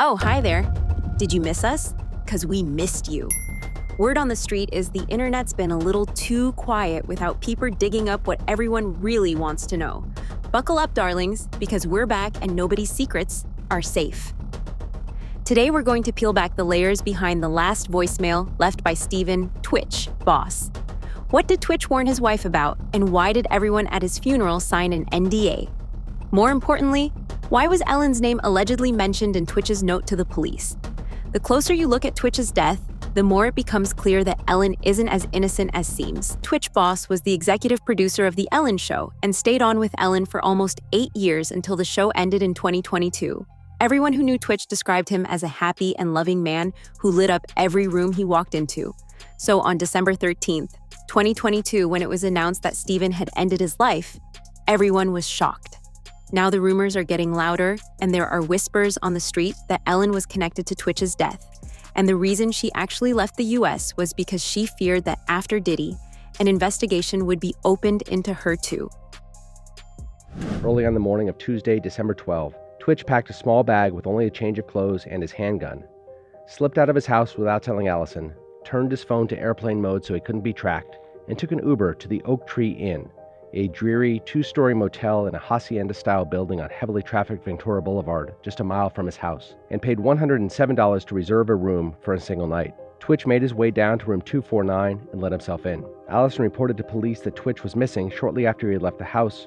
Oh, hi there. Did you miss us? 'Cause we missed you. Word on the street is the internet's been a little too quiet without Peeper digging up what everyone really wants to know. Buckle up, darlings, because we're back and nobody's secrets are safe. Today we're going to peel back the layers behind the last voicemail left by Stephen Twitch Boss. What did Twitch warn his wife about, and why did everyone at his funeral sign an NDA? More importantly, why was Ellen's name allegedly mentioned in Twitch's note to the police? The closer you look at Twitch's death, the more it becomes clear that Ellen isn't as innocent as seems. Twitch Boss was the executive producer of The Ellen Show and stayed on with Ellen for almost 8 years until the show ended in 2022. Everyone who knew Twitch described him as a happy and loving man who lit up every room he walked into. So on December 13th, 2022, when it was announced that Stephen had ended his life, everyone was shocked. Now the rumors are getting louder, and there are whispers on the street that Ellen was connected to Twitch's death. And the reason she actually left the US was because she feared that after Diddy, an investigation would be opened into her too. Early on the morning of Tuesday, December 12, Twitch packed a small bag with only a change of clothes and his handgun, slipped out of his house without telling Allison, turned his phone to airplane mode so he couldn't be tracked, and took an Uber to the Oak Tree Inn, a dreary 2-story motel in a hacienda-style building on heavily trafficked Ventura Boulevard, just a mile from his house, and paid $107 to reserve a room for a single night. Twitch made his way down to room 249 and let himself in. Allison reported to police that Twitch was missing shortly after he had left the house,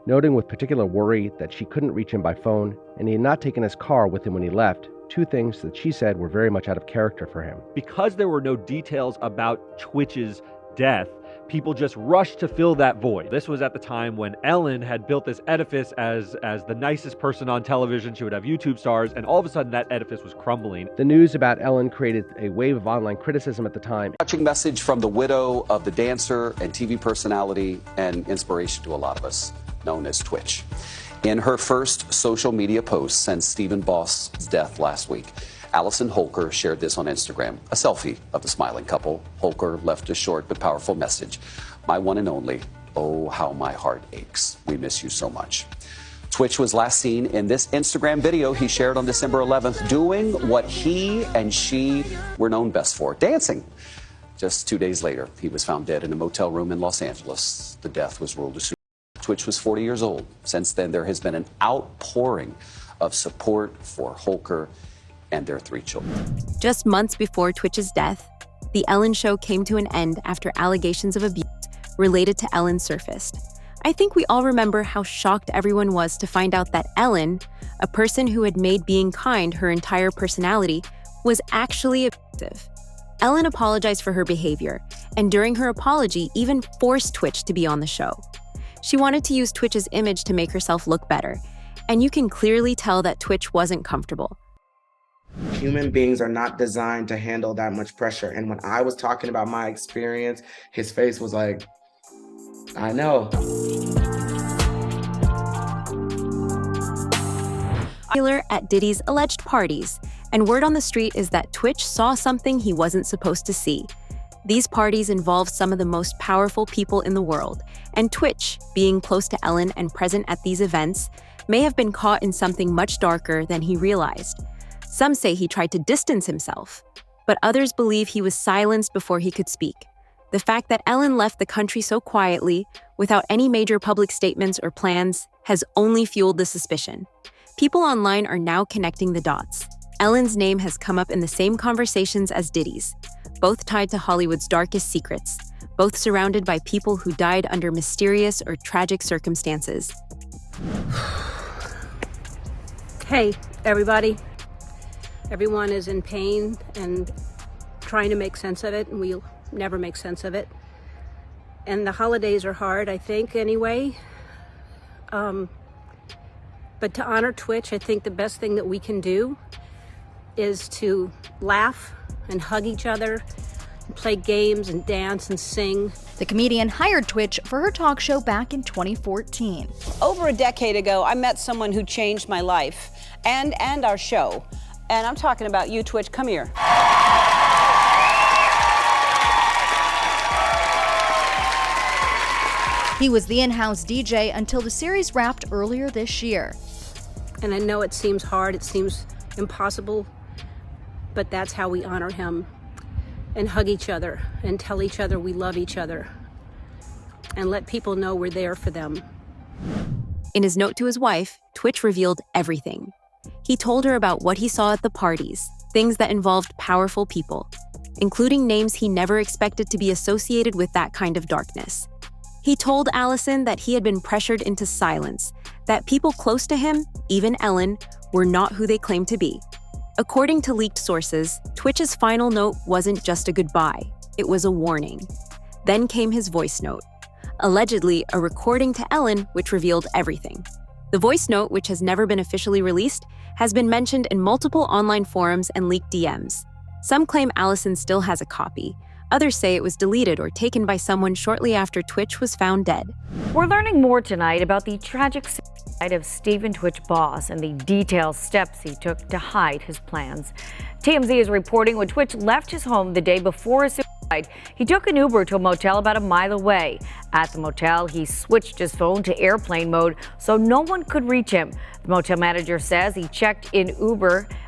noting with particular worry that she couldn't reach him by phone, and he had not taken his car with him when he left, two things that she said were very much out of character for him. Because there were no details about Twitch's death, people just rushed to fill that void. This was at the time when Ellen had built this edifice as the nicest person on television. She would have YouTube stars, and all of a sudden that edifice was crumbling. The news about Ellen created a wave of online criticism at the time. Touching message from the widow of the dancer and TV personality and inspiration to a lot of us, known as Twitch. In her first social media post since Stephen Boss' death last week, Allison Holker shared this on Instagram, a selfie of the smiling couple. Holker left a short but powerful message. My one and only, oh, how my heart aches. We miss you so much. Twitch was last seen in this Instagram video he shared on December 11th, doing what he and she were known best for, dancing. Just 2 days later, he was found dead in a motel room in Los Angeles. The death was ruled a suicide. Twitch was 40 years old. Since then, there has been an outpouring of support for Holker and their 3 children. Just months before Twitch's death, The Ellen Show came to an end after allegations of abuse related to Ellen surfaced. I think we all remember how shocked everyone was to find out that Ellen, a person who had made being kind her entire personality, was actually abusive. Ellen apologized for her behavior, and during her apology, even forced Twitch to be on the show. She wanted to use Twitch's image to make herself look better, and you can clearly tell that Twitch wasn't comfortable. Human beings are not designed to handle that much pressure. And when I was talking about my experience, his face was like, I know. Popular at Diddy's alleged parties, and word on the street is that Twitch saw something he wasn't supposed to see. These parties involved some of the most powerful people in the world, and Twitch, being close to Ellen and present at these events, may have been caught in something much darker than he realized. Some say he tried to distance himself, but others believe he was silenced before he could speak. The fact that Ellen left the country so quietly, without any major public statements or plans, has only fueled the suspicion. People online are now connecting the dots. Ellen's name has come up in the same conversations as Diddy's, both tied to Hollywood's darkest secrets, both surrounded by people who died under mysterious or tragic circumstances. Hey, everybody. Everyone is in pain and trying to make sense of it, and we'll never make sense of it. And the holidays are hard, I think, anyway. But to honor Twitch, I think the best thing that we can do is to laugh and hug each other, and play games and dance and sing. The comedian hired Twitch for her talk show back in 2014. Over a decade ago, I met someone who changed my life and our show. And I'm talking about you, Twitch. Come here. He was the in-house DJ until the series wrapped earlier this year. And I know it seems hard, it seems impossible, but that's how we honor him and hug each other and tell each other we love each other and let people know we're there for them. In his note to his wife, Twitch revealed everything. He told her about what he saw at the parties, things that involved powerful people, including names he never expected to be associated with that kind of darkness. He told Allison that he had been pressured into silence, that people close to him, even Ellen, were not who they claimed to be. According to leaked sources, Twitch's final note wasn't just a goodbye, it was a warning. Then came his voice note, allegedly a recording to Ellen which revealed everything. The voice note, which has never been officially released, has been mentioned in multiple online forums and leaked DMs. Some claim Allison still has a copy. Others say it was deleted or taken by someone shortly after Twitch was found dead. We're learning more tonight about the tragic suicide of Stephen Twitch Boss and the detailed steps he took to hide his plans. TMZ is reporting when Twitch left his home the day before his suicide, he took an Uber to a motel about a mile away. At the motel, he switched his phone to airplane mode so no one could reach him. The motel manager says he checked in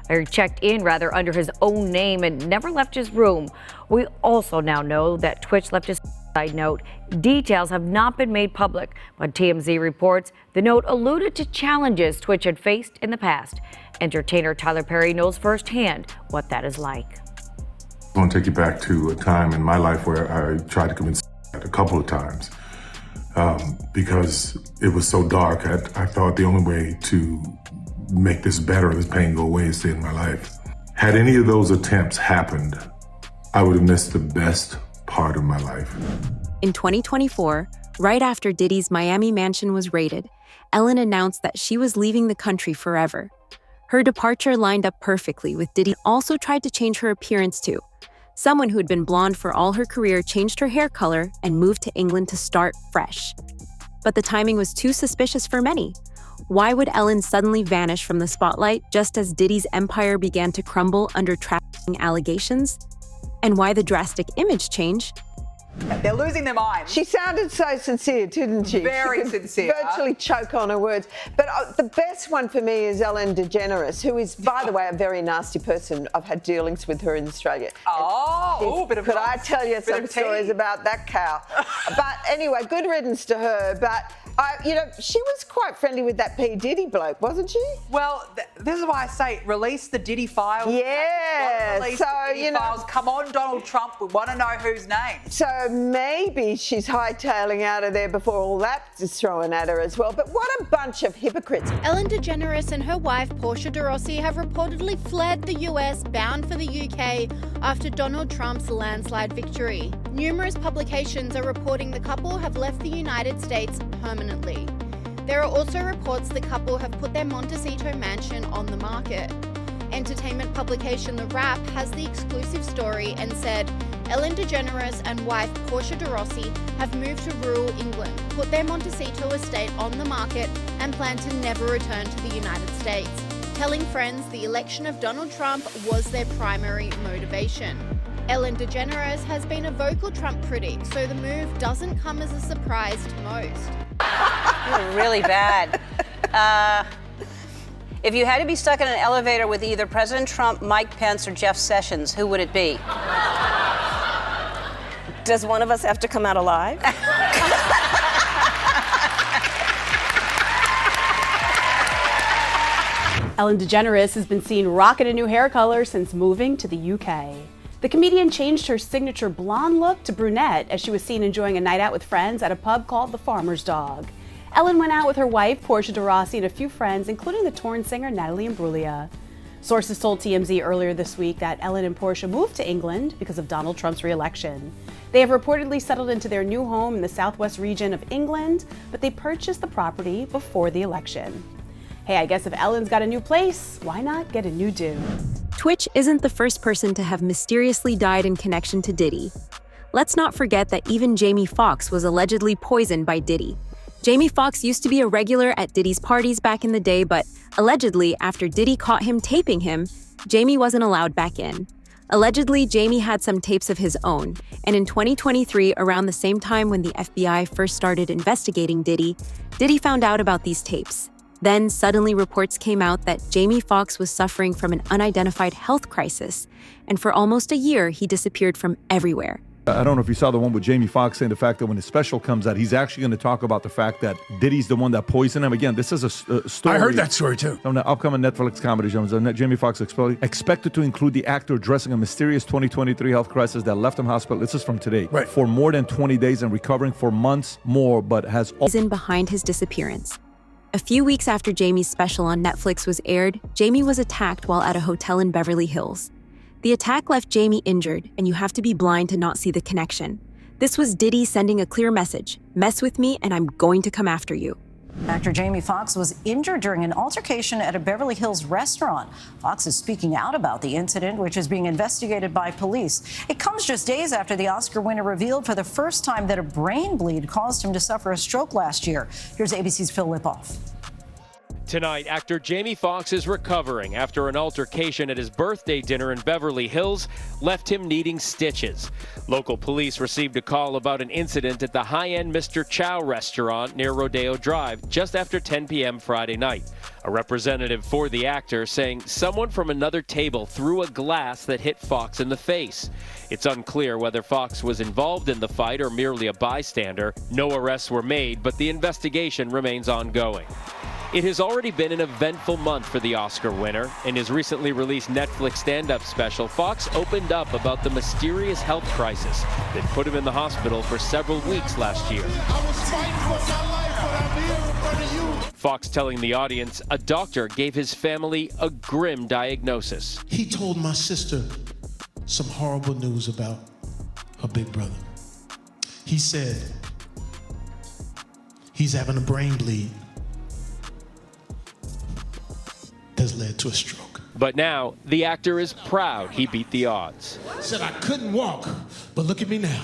under his own name and never left his room. We also now know that Twitch left his suicide note. Details have not been made public, but TMZ reports the note alluded to challenges Twitch had faced in the past. Entertainer Tyler Perry knows firsthand what that is like. I want to take you back to a time in my life where I tried to commit suicide a couple of times because it was so dark. I thought the only way to make this better, this pain go away, is to end my life. Had any of those attempts happened, I would have missed the best part of my life. In 2024, right after Diddy's Miami mansion was raided, Ellen announced that she was leaving the country forever. Her departure lined up perfectly with Diddy also tried to change her appearance too. Someone who had been blonde for all her career changed her hair color and moved to England to start fresh. But the timing was too suspicious for many. Why would Ellen suddenly vanish from the spotlight just as Diddy's empire began to crumble under trafficking allegations? And why the drastic image change? They're losing their minds. She sounded so sincere, didn't she? Very sincere. Virtually choke on her words. But the best one for me is Ellen DeGeneres, who is, by the way, a very nasty person. I've had dealings with her in Australia. Could I tell you some stories about that cow? But anyway, good riddance to her. But she was quite friendly with that P. Diddy bloke, wasn't she? Well, this is why I say release the Diddy files. Yeah. Release the Diddy files. Come on, Donald Trump. We want to know whose name. So maybe she's hightailing out of there before all that is thrown at her as well. But what a bunch of hypocrites. Ellen DeGeneres and her wife, Portia de Rossi, have reportedly fled the US, bound for the UK, after Donald Trump's landslide victory. Numerous publications are reporting the couple have left the United States permanently. There are also reports the couple have put their Montecito mansion on the market. Entertainment publication The Wrap has the exclusive story and said, Ellen DeGeneres and wife Portia de Rossi have moved to rural England, put their Montecito estate on the market and plan to never return to the United States, telling friends the election of Donald Trump was their primary motivation. Ellen DeGeneres has been a vocal Trump critic, so the move doesn't come as a surprise to most. You're really bad. If you had to be stuck in an elevator with either President Trump, Mike Pence, or Jeff Sessions, who would it be? Does one of us have to come out alive? Ellen DeGeneres has been seen rocking a new hair color since moving to the UK. The comedian changed her signature blonde look to brunette as she was seen enjoying a night out with friends at a pub called The Farmer's Dog. Ellen went out with her wife, Portia de Rossi, and a few friends, including the Torn singer Natalie Imbruglia. Sources told TMZ earlier this week that Ellen and Portia moved to England because of Donald Trump's re-election. They have reportedly settled into their new home in the southwest region of England, but they purchased the property before the election. Hey, I guess if Ellen's got a new place, why not get a new do? Twitch isn't the first person to have mysteriously died in connection to Diddy. Let's not forget that even Jamie Foxx was allegedly poisoned by Diddy. Jamie Foxx used to be a regular at Diddy's parties back in the day, but allegedly, after Diddy caught him taping him, Jamie wasn't allowed back in. Allegedly, Jamie had some tapes of his own, and in 2023, around the same time when the FBI first started investigating Diddy, Diddy found out about these tapes. Then suddenly reports came out that Jamie Foxx was suffering from an unidentified health crisis, and for almost a year he disappeared from everywhere. I don't know if you saw the one with Jamie Foxx saying the fact that when his special comes out, he's actually going to talk about the fact that Diddy's the one that poisoned him. Again, this is a story. I heard that story too. From the upcoming Netflix comedy show. Jamie Foxx expected to include the actor addressing a mysterious 2023 health crisis that left him hospital. This is from today. Right. For more than 20 days and recovering for months more, but has reason behind his disappearance. A few weeks after Jamie's special on Netflix was aired, Jamie was attacked while at a hotel in Beverly Hills. The attack left Jamie injured, and you have to be blind to not see the connection. This was Diddy sending a clear message: mess with me and I'm going to come after you. Actor Jamie Foxx was injured during an altercation at a Beverly Hills restaurant. Foxx is speaking out about the incident, which is being investigated by police. It comes just days after the Oscar winner revealed for the first time that a brain bleed caused him to suffer a stroke last year. Here's ABC's Phil Lipoff. Tonight, actor Jamie Foxx is recovering after an altercation at his birthday dinner in Beverly Hills left him needing stitches. Local police received a call about an incident at the high-end Mr. Chow restaurant near Rodeo Drive just after 10 p.m. Friday night. A representative for the actor saying someone from another table threw a glass that hit Foxx in the face. It's unclear whether Foxx was involved in the fight or merely a bystander. No arrests were made, but the investigation remains ongoing. It has already been an eventful month for the Oscar winner. In his recently released Netflix stand-up special, Foxx opened up about the mysterious health crisis that put him in the hospital for several weeks last year. Foxx telling the audience a doctor gave his family a grim diagnosis. He told my sister some horrible news about her big brother. He said he's having a brain bleed has led to a stroke. But now, the actor is proud he beat the odds. Said I couldn't walk, but look at me now.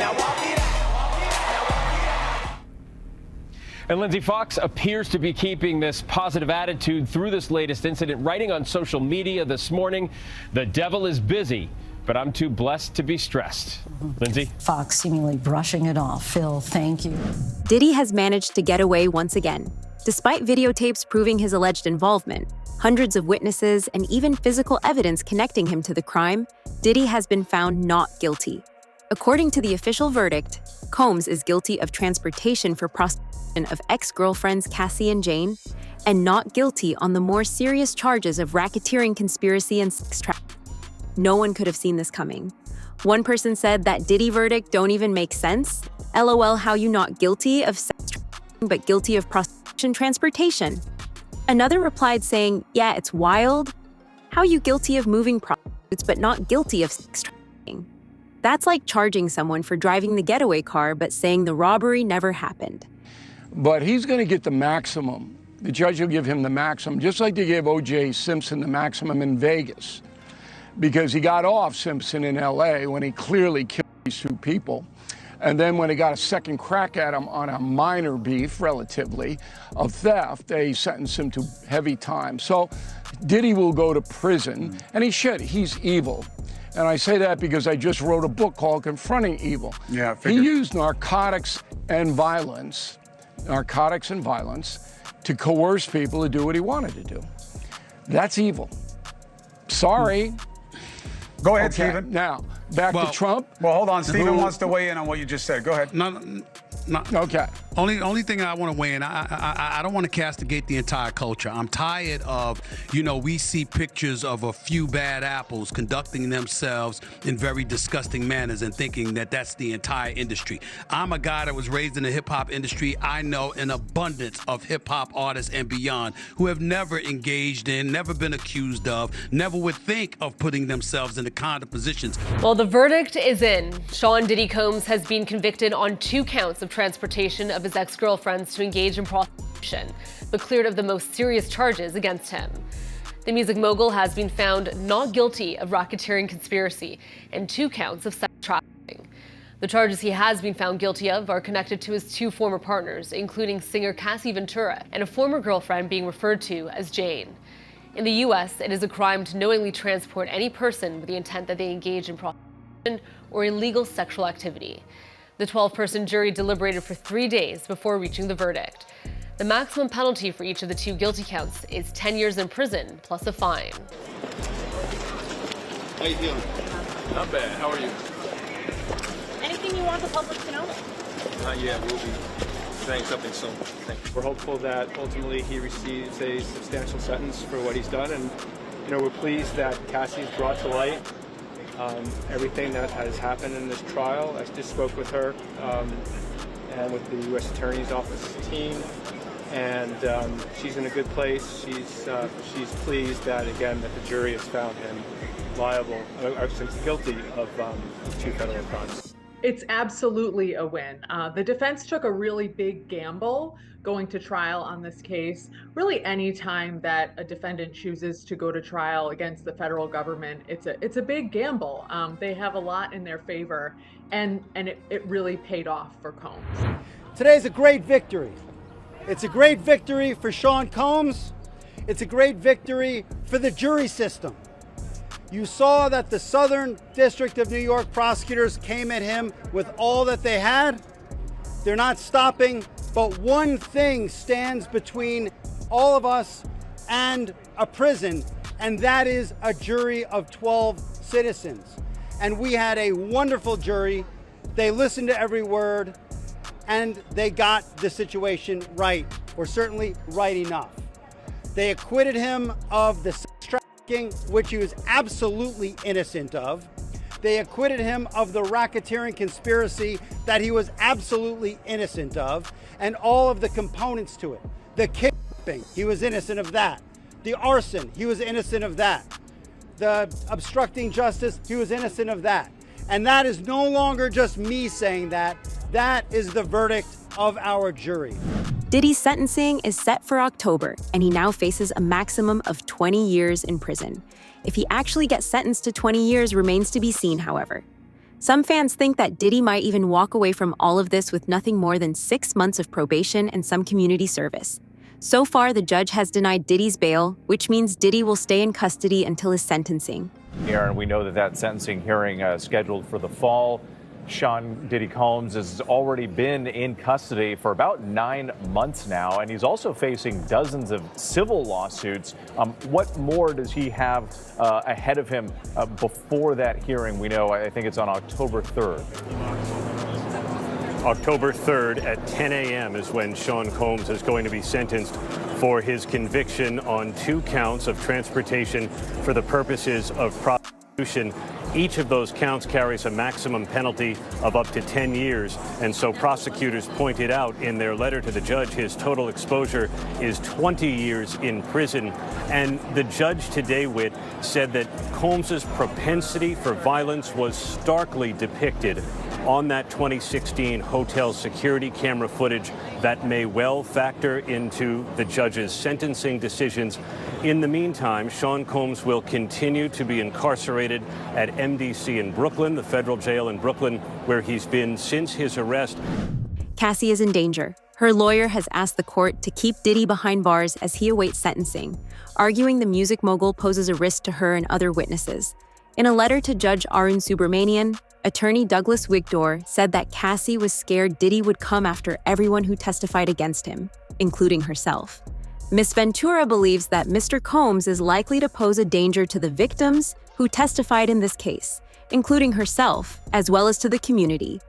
And Lindsay, Foxx appears to be keeping this positive attitude through this latest incident, writing on social media this morning, "The devil is busy, but I'm too blessed to be stressed." Lindsay? Foxx seemingly brushing it off. Phil, thank you. Diddy has managed to get away once again. Despite videotapes proving his alleged involvement, hundreds of witnesses, and even physical evidence connecting him to the crime, Diddy has been found not guilty. According to the official verdict, Combs is guilty of transportation for prostitution of ex-girlfriends Cassie and Jane, and not guilty on the more serious charges of racketeering, conspiracy, and sex trafficking. No one could have seen this coming. One person said that Diddy verdict don't even make sense. LOL, how you not guilty of sex trafficking but guilty of prostitution transportation? Another replied saying, yeah, it's wild. How you guilty of moving prostitutes but not guilty of sex trafficking? That's like charging someone for driving the getaway car but saying the robbery never happened. But he's going to get the maximum. The judge will give him the maximum, just like they gave O.J. Simpson the maximum in Vegas, because he got off Simpson in L.A. when he clearly killed these two people. And then when he got a second crack at him on a minor beef, relatively, of theft, they sentenced him to heavy time. So Diddy will go to prison, and he should. He's evil. And I say that because I just wrote a book called Confronting Evil. Yeah, he used narcotics and violence to coerce people to do what he wanted to do. That's evil. Sorry. Go ahead, okay, Stephen. Now, back to Trump. Well, hold on. Stephen wants to weigh in on what you just said. Go ahead. No. Okay. Only thing I want to weigh in, I don't want to castigate the entire culture. I'm tired of, we see pictures of a few bad apples conducting themselves in very disgusting manners and thinking that that's the entire industry. I'm a guy that was raised in the hip-hop industry. I know an abundance of hip-hop artists and beyond who have never engaged in, never been accused of, never would think of putting themselves in the kind of positions. Well, the verdict is in. Sean Diddy Combs has been convicted on 2 counts of transportation of his ex-girlfriends to engage in prostitution, but cleared of the most serious charges against him. The music mogul has been found not guilty of racketeering conspiracy and 2 counts of sex trafficking. The charges he has been found guilty of are connected to his 2 former partners, including singer Cassie Ventura and a former girlfriend being referred to as Jane. In the U.S., it is a crime to knowingly transport any person with the intent that they engage in prostitution or illegal sexual activity. The 12-person jury deliberated for 3 days before reaching the verdict. The maximum penalty for each of the 2 guilty counts is 10 years in prison plus a fine. How you feeling? Not bad. How are you? Anything you want the public to know? Not yet. We'll be saying something soon. Thanks. We're hopeful that ultimately he receives a substantial sentence for what he's done, and we're pleased that Cassie's brought to light everything that has happened in this trial. I just spoke with her and with the U.S. Attorney's Office team, and she's in a good place. She's pleased that again that the jury has found him liable, or guilty of 2 federal crimes. It's absolutely a win. The defense took a really big gamble going to trial on this case. Really, any time that a defendant chooses to go to trial against the federal government, it's a big gamble. They have a lot in their favor, and it really paid off for Combs. Today's a great victory. It's a great victory for Sean Combs. It's a great victory for the jury system. You saw that the Southern District of New York prosecutors came at him with all that they had. They're not stopping, but one thing stands between all of us and a prison, and that is a jury of 12 citizens. And we had a wonderful jury. They listened to every word, and they got the situation right, or certainly right enough. They acquitted him of the sex trafficking, which he was absolutely innocent of. They acquitted him of the racketeering conspiracy that he was absolutely innocent of, and all of the components to it. The kidnapping, he was innocent of that. The arson, he was innocent of that. The obstructing justice, he was innocent of that. And that is no longer just me saying that. That is the verdict of our jury. Diddy's sentencing is set for October, and he now faces a maximum of 20 years in prison. If he actually gets sentenced to 20 years remains to be seen, however. Some fans think that Diddy might even walk away from all of this with nothing more than 6 months of probation and some community service. So far, the judge has denied Diddy's bail, which means Diddy will stay in custody until his sentencing. Aaron, we know that sentencing hearing scheduled for the fall. Sean Diddy Combs has already been in custody for about 9 months now, and he's also facing dozens of civil lawsuits. What more does he have ahead of him before that hearing? We know, I think it's on October 3rd. October 3rd at 10 a.m. is when Sean Combs is going to be sentenced for his conviction on 2 counts of transportation for the purposes of prostitution. Each of those counts carries a maximum penalty of up to 10 years. And so prosecutors pointed out in their letter to the judge his total exposure is 20 years in prison. And the judge today, Whit, said that Combs's propensity for violence was starkly depicted on that 2016 hotel security camera footage that may well factor into the judge's sentencing decisions. In the meantime, Sean Combs will continue to be incarcerated at MDC in Brooklyn, the federal jail in Brooklyn, where he's been since his arrest. Cassie is in danger. Her lawyer has asked the court to keep Diddy behind bars as he awaits sentencing, arguing the music mogul poses a risk to her and other witnesses. In a letter to Judge Arun Subramanian, attorney Douglas Wigdor said that Cassie was scared Diddy would come after everyone who testified against him, including herself. Ms. Ventura believes that Mr. Combs is likely to pose a danger to the victims who testified in this case, including herself, as well as to the community.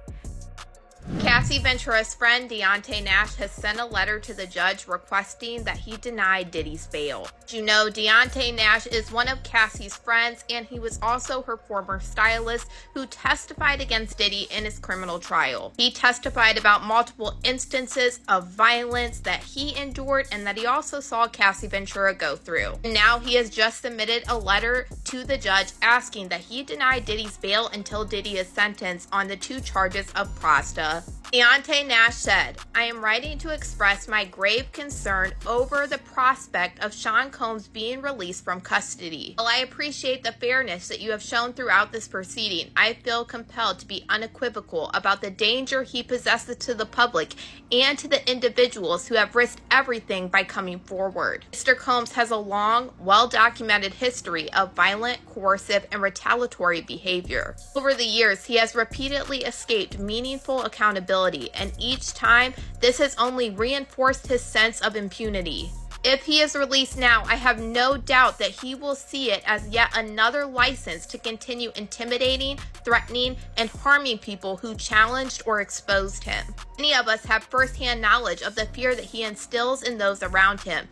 Cassie Ventura's friend Deontay Nash has sent a letter to the judge requesting that he deny Diddy's bail. You know, Deontay Nash is one of Cassie's friends, and he was also her former stylist who testified against Diddy in his criminal trial. He testified about multiple instances of violence that he endured and that he also saw Cassie Ventura go through. Now he has just submitted a letter to the judge asking that he deny Diddy's bail until Diddy is sentenced on the 2 charges of prosta. Deontay Nash said, "I am writing to express my grave concern over the prospect of Sean Combs being released from custody. While I appreciate the fairness that you have shown throughout this proceeding, I feel compelled to be unequivocal about the danger he possesses to the public and to the individuals who have risked everything by coming forward. Mr. Combs has a long, well-documented history of violent, coercive, and retaliatory behavior. Over the years, he has repeatedly escaped meaningful accountability accountability, and each time, this has only reinforced his sense of impunity. If he is released now, I have no doubt that he will see it as yet another license to continue intimidating, threatening, and harming people who challenged or exposed him. Many of us have firsthand knowledge of the fear that he instills in those around him.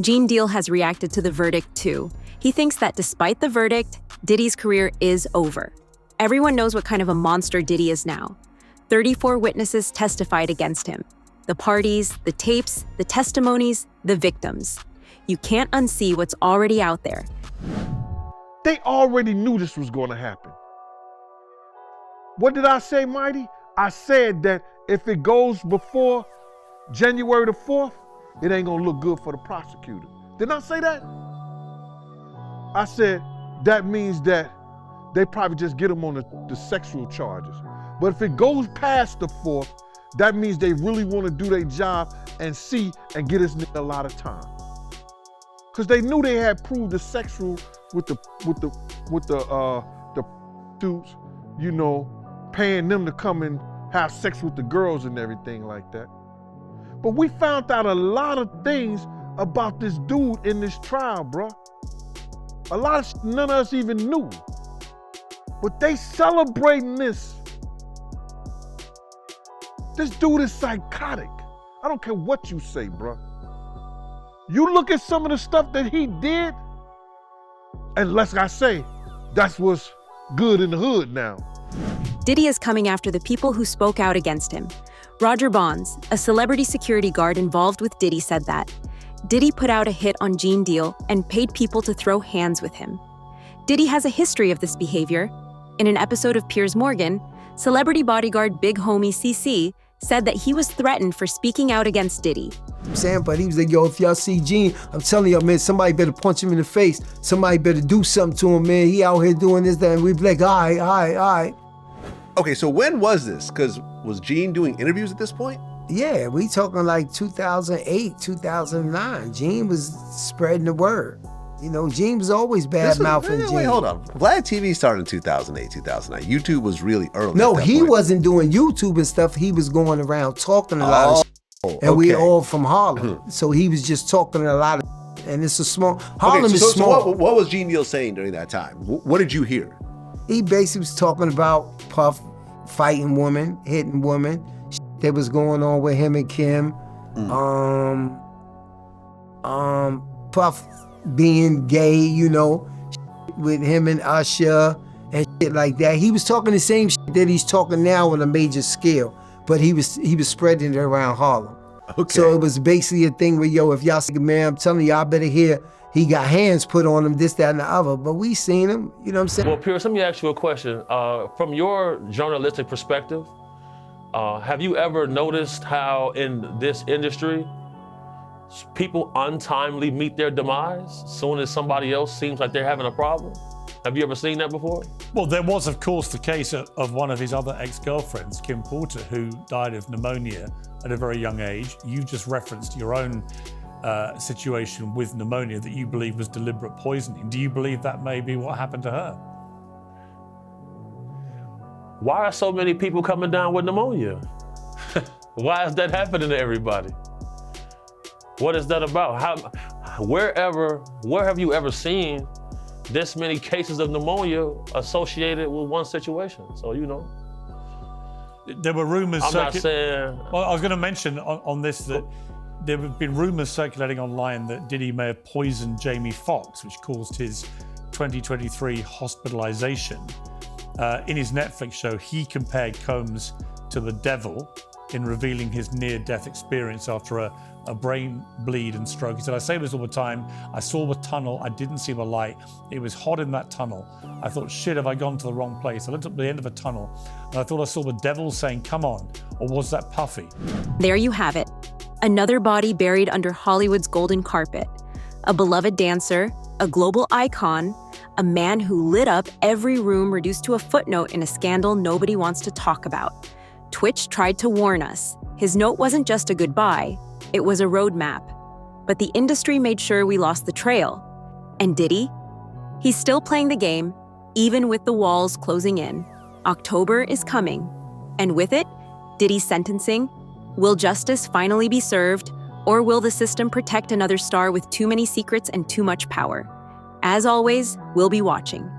Gene Deal has reacted to the verdict too. He thinks that despite the verdict, Diddy's career is over. Everyone knows what kind of a monster Diddy is now. 34 witnesses testified against him. The parties, the tapes, the testimonies, the victims. You can't unsee what's already out there. They already knew this was going to happen. What did I say, Mighty? I said that if it goes before January the 4th, it ain't going to look good for the prosecutor. Didn't I say that? I said that means that they probably just get him on the sexual charges. But if it goes past the 4th, that means they really want to do their job and see and get this nigga a lot of time. Cause they knew they had proved the sexual with the dudes, you know, paying them to come and have sex with the girls and everything like that. But we found out a lot of things about this dude in this trial, bro. A lot of shit none of us even knew. But they celebrating this. This dude is psychotic. I don't care what you say, bro. You look at some of the stuff that he did, and like I say, that's what's good in the hood now. Diddy is coming after the people who spoke out against him. Roger Bonds, a celebrity security guard involved with Diddy, said that Diddy put out a hit on Gene Deal and paid people to throw hands with him. Diddy has a history of this behavior. In an episode of Piers Morgan, celebrity bodyguard Big Homie CC said that he was threatened for speaking out against Diddy. I'm saying, but he was like, yo, if y'all see Gene, I'm telling y'all, man, somebody better punch him in the face. Somebody better do something to him, man. He out here doing this, that, and we'd be like, all right. Okay, so when was this? Because was Gene doing interviews at this point? Yeah, we talking like 2008, 2009. Gene was spreading the word. You know, Gene was always bad-mouthing Gene. Wait, hold on. Vlad TV started in 2008, 2009. YouTube was really early. No, he wasn't doing YouTube and stuff. He was going around talking a lot of shit. And we all from Harlem. So he was just talking a lot of and it's a small, Harlem is small. So what was Gene Deal saying during that time? What did you hear? He basically was talking about Puff fighting women, hitting women, that was going on with him and Kim. Puff being gay, you know, with him and Usher and shit like that. He was talking the same shit that he's talking now on a major scale, but he was spreading it around Harlem. Okay. So it was basically a thing where, yo, if y'all see, man, I'm telling y'all better hear, he got hands put on him, this, that, and the other, but we seen him, you know what I'm saying? Well, Pierce, let me ask you a question. From your journalistic perspective, have you ever noticed how in this industry, people untimely meet their demise soon as somebody else seems like they're having a problem? Have you ever seen that before? Well, there was, of course, the case of one of his other ex-girlfriends, Kim Porter, who died of pneumonia at a very young age. You just referenced your own situation with pneumonia that you believe was deliberate poisoning. Do you believe that may be what happened to her? Why are so many people coming down with pneumonia? Why is that happening to everybody? What is that about? Where have you ever seen this many cases of pneumonia associated with one situation? So, you know. There were rumors. I'm not saying. Well, I was going to mention on this that there have been rumors circulating online that Diddy may have poisoned Jamie Foxx, which caused his 2023 hospitalization. In his Netflix show, he compared Combs to the devil in revealing his near-death experience after a brain bleed and stroke. He said, I say this all the time, I saw the tunnel, I didn't see the light. It was hot in that tunnel. I thought, shit, have I gone to the wrong place? I looked at the end of a tunnel and I thought I saw the devil saying, come on, or was that Puffy? There you have it. Another body buried under Hollywood's golden carpet. A beloved dancer, a global icon, a man who lit up every room reduced to a footnote in a scandal nobody wants to talk about. Twitch tried to warn us. His note wasn't just a goodbye, it was a roadmap. But the industry made sure we lost the trail. And Diddy? He's still playing the game, even with the walls closing in. October is coming. And with it, Diddy's sentencing? Will justice finally be served, or will the system protect another star with too many secrets and too much power? As always, we'll be watching.